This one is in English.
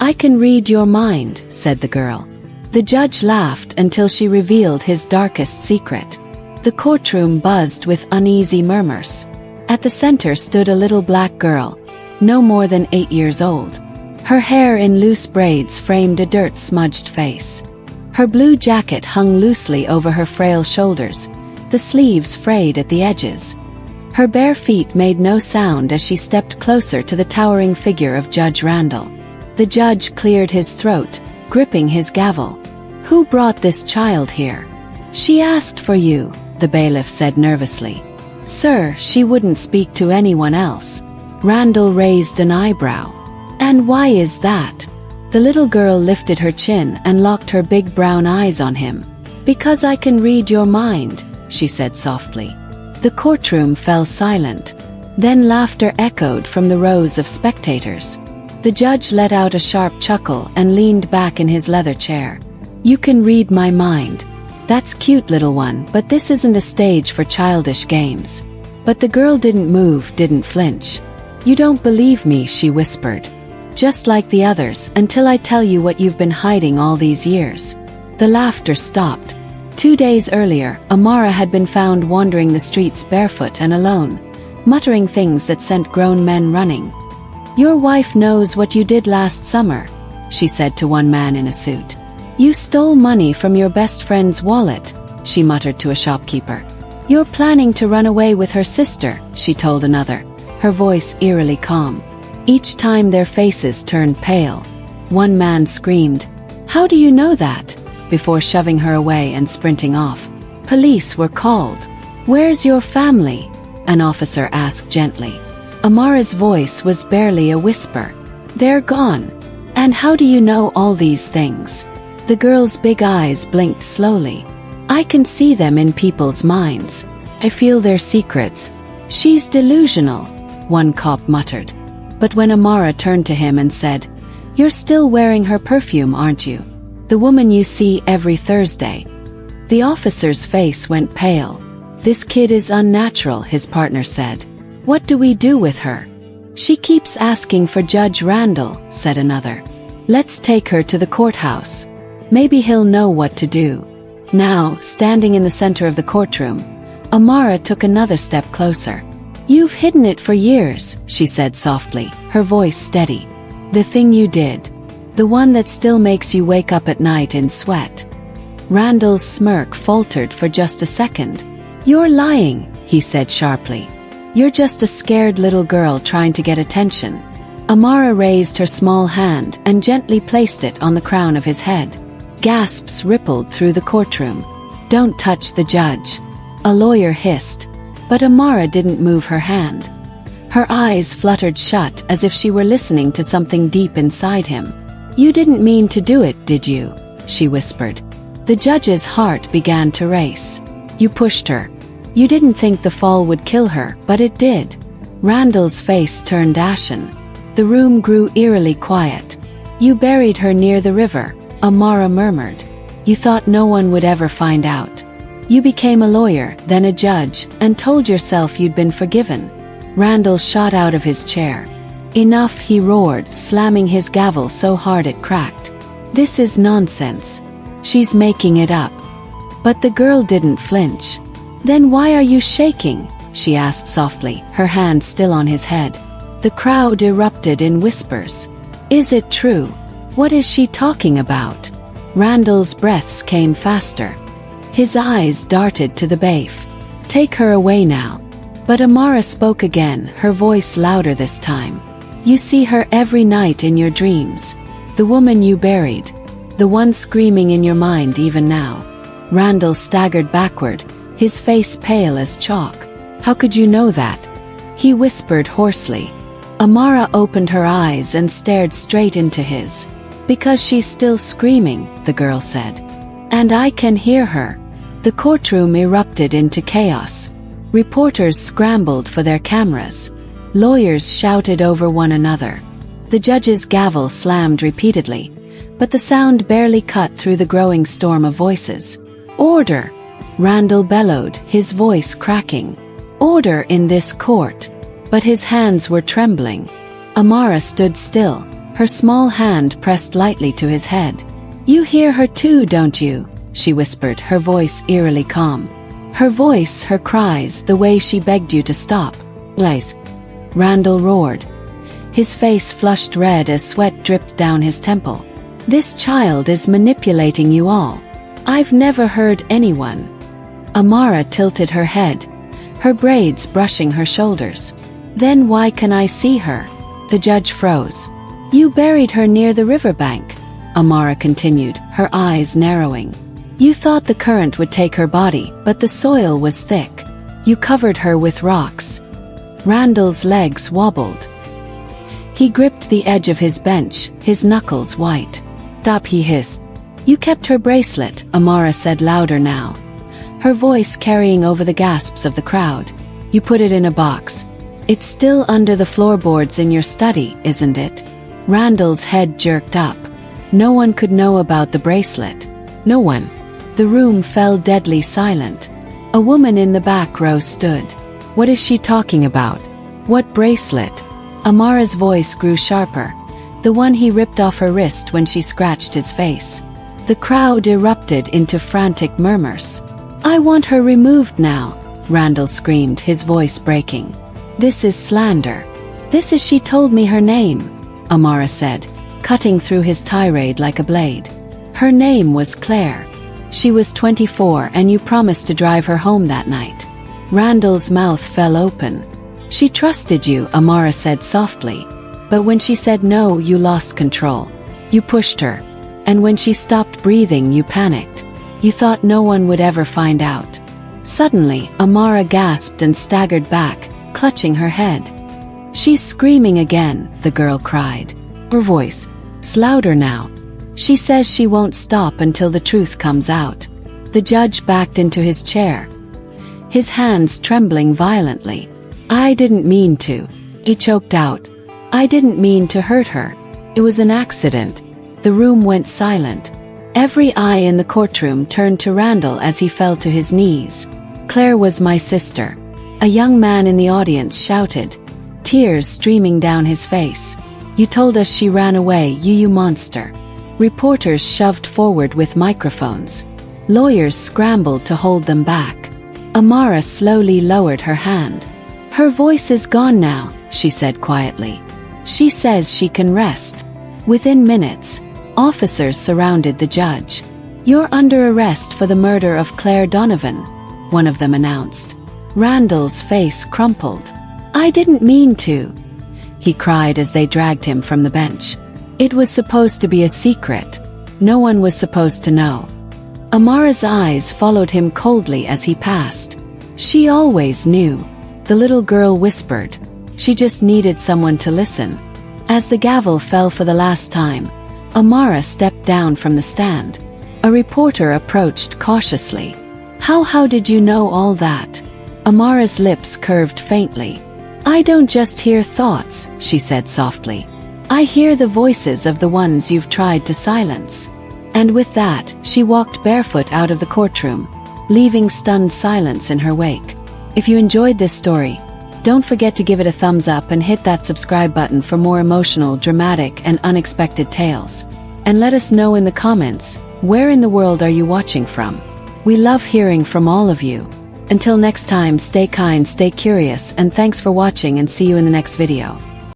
"I can read your mind," said the girl. The judge laughed until she revealed his darkest secret. The courtroom buzzed with uneasy murmurs. At the center stood a little black girl, no more than 8 years old. Her hair in loose braids framed a dirt-smudged face. Her blue jacket hung loosely over her frail shoulders, the sleeves frayed at the edges. Her bare feet made no sound as she stepped closer to the towering figure of Judge Randall. The judge cleared his throat, gripping his gavel. "Who brought this child here?" "She asked for you," the bailiff said nervously. "Sir, she wouldn't speak to anyone else." Randall raised an eyebrow. "And why is that?" The little girl lifted her chin and locked her big brown eyes on him. "Because I can read your mind," she said softly. The courtroom fell silent. Then laughter echoed from the rows of spectators. The judge let out a sharp chuckle and leaned back in his leather chair. "You can read my mind. That's cute, little one, but this isn't a stage for childish games." But the girl didn't move, didn't flinch. "You don't believe me," she whispered. "Just like the others, until I tell you what you've been hiding all these years." The laughter stopped. 2 days earlier, Amara had been found wandering the streets barefoot and alone, muttering things that sent grown men running. "Your wife knows what you did last summer," she said to one man in a suit. "You stole money from your best friend's wallet," she muttered to a shopkeeper. "You're planning to run away with her sister," she told another, her voice eerily calm. Each time their faces turned pale. One man screamed, "How do you know that?" before shoving her away and sprinting off. Police were called. "Where's your family?" an officer asked gently. Amara's voice was barely a whisper. "They're gone." "And how do you know all these things?" The girl's big eyes blinked slowly. "I can see them in people's minds. I feel their secrets." "She's delusional," one cop muttered. But when Amara turned to him and said, "You're still wearing her perfume, aren't you? The woman you see every Thursday." The officer's face went pale. "This kid is unnatural," his partner said. "What do we do with her?" "She keeps asking for Judge Randall," said another. "Let's take her to the courthouse. Maybe he'll know what to do." Now, standing in the center of the courtroom, Amara took another step closer. "You've hidden it for years," she said softly, her voice steady. "The thing you did. The one that still makes you wake up at night in sweat." Randall's smirk faltered for just a second. "You're lying," he said sharply. "You're just a scared little girl trying to get attention." Amara raised her small hand and gently placed it on the crown of his head. Gasps rippled through the courtroom. "Don't touch the judge," a lawyer hissed. But Amara didn't move her hand. Her eyes fluttered shut as if she were listening to something deep inside him. "You didn't mean to do it, did you?" she whispered. The judge's heart began to race. "You pushed her. You didn't think the fall would kill her, but it did." Randall's face turned ashen. The room grew eerily quiet. "You buried her near the river," Amara murmured. "You thought no one would ever find out. You became a lawyer, then a judge, and told yourself you'd been forgiven." Randall shot out of his chair. "Enough," he roared, slamming his gavel so hard it cracked. "This is nonsense. She's making it up." But the girl didn't flinch. "Then why are you shaking?" she asked softly, her hand still on his head. The crowd erupted in whispers. "Is it true? What is she talking about?" Randall's breaths came faster. His eyes darted to the bailiff. "Take her away now." But Amara spoke again, her voice louder this time. "You see her every night in your dreams. The woman you buried. The one screaming in your mind even now." Randall staggered backward, his face pale as chalk. "How could you know that?" he whispered hoarsely. Amara opened her eyes and stared straight into his. "Because she's still screaming," the girl said. "And I can hear her." The courtroom erupted into chaos. Reporters scrambled for their cameras. Lawyers shouted over one another. The judge's gavel slammed repeatedly, but the sound barely cut through the growing storm of voices. "Order!" Randall bellowed, his voice cracking. "Order in this court!" But his hands were trembling. Amara stood still, Her small hand pressed lightly to his head. "You hear her too, don't you?" she whispered, her voice eerily calm. Her voice, her cries, the way she begged you to stop. "Lies," Randall roared. His face flushed red as sweat dripped down his temple. "This child is manipulating you all. I've never heard anyone." Amara tilted her head, her braids brushing her shoulders. "Then why can I see her?" The judge froze. "You buried her near the riverbank," Amara continued, her eyes narrowing. "You thought the current would take her body, but the soil was thick. You covered her with rocks." Randall's legs wobbled. He gripped the edge of his bench, his knuckles white. "Stop," he hissed. "You kept her bracelet," Amara said louder now, her voice carrying over the gasps of the crowd. "You put it in a box. It's still under the floorboards in your study, isn't it?" Randall's head jerked up. No one could know about the bracelet. No one. The room fell deadly silent. A woman in the back row stood. "What is she talking about? What bracelet?" Amara's voice grew sharper, the one he ripped off her wrist when she scratched his face. The crowd erupted into frantic murmurs. "I want her removed now," Randall screamed, his voice breaking. "This is slander. This is she told me her name," Amara said, cutting through his tirade like a blade. "Her name was Claire. She was 24 and you promised to drive her home that night." Randall's mouth fell open. "She trusted you," Amara said softly. "But when she said no, you lost control. You pushed her. And when she stopped breathing, you panicked. You thought no one would ever find out." Suddenly, Amara gasped and staggered back, clutching her head. "She's screaming again," the girl cried. Her voice is louder now. "She says she won't stop until the truth comes out." The judge backed into his chair, his hands trembling violently. "I didn't mean to," he choked out. "I didn't mean to hurt her. It was an accident." The room went silent. Every eye in the courtroom turned to Randall as he fell to his knees. "Claire was my sister," a young man in the audience shouted, tears streaming down his face. "You told us she ran away, you monster." Reporters shoved forward with microphones. Lawyers scrambled to hold them back. Amara slowly lowered her hand. "Her voice is gone now," she said quietly. "She says she can rest." Within minutes, officers surrounded the judge. "You're under arrest for the murder of Claire Donovan," one of them announced. Randall's face crumpled. "I didn't mean to," he cried as they dragged him from the bench. "It was supposed to be a secret. No one was supposed to know." Amara's eyes followed him coldly as he passed. "She always knew," the little girl whispered. "She just needed someone to listen." As the gavel fell for the last time, Amara stepped down from the stand. A reporter approached cautiously. How did you know all that?" Amara's lips curved faintly. "I don't just hear thoughts," she said softly. "I hear the voices of the ones you've tried to silence." And with that, she walked barefoot out of the courtroom, leaving stunned silence in her wake. If you enjoyed this story, don't forget to give it a thumbs up and hit that subscribe button for more emotional, dramatic, and unexpected tales. And let us know in the comments, where in the world are you watching from? We love hearing from all of you. Until next time, stay kind, stay curious, and thanks for watching, and see you in the next video.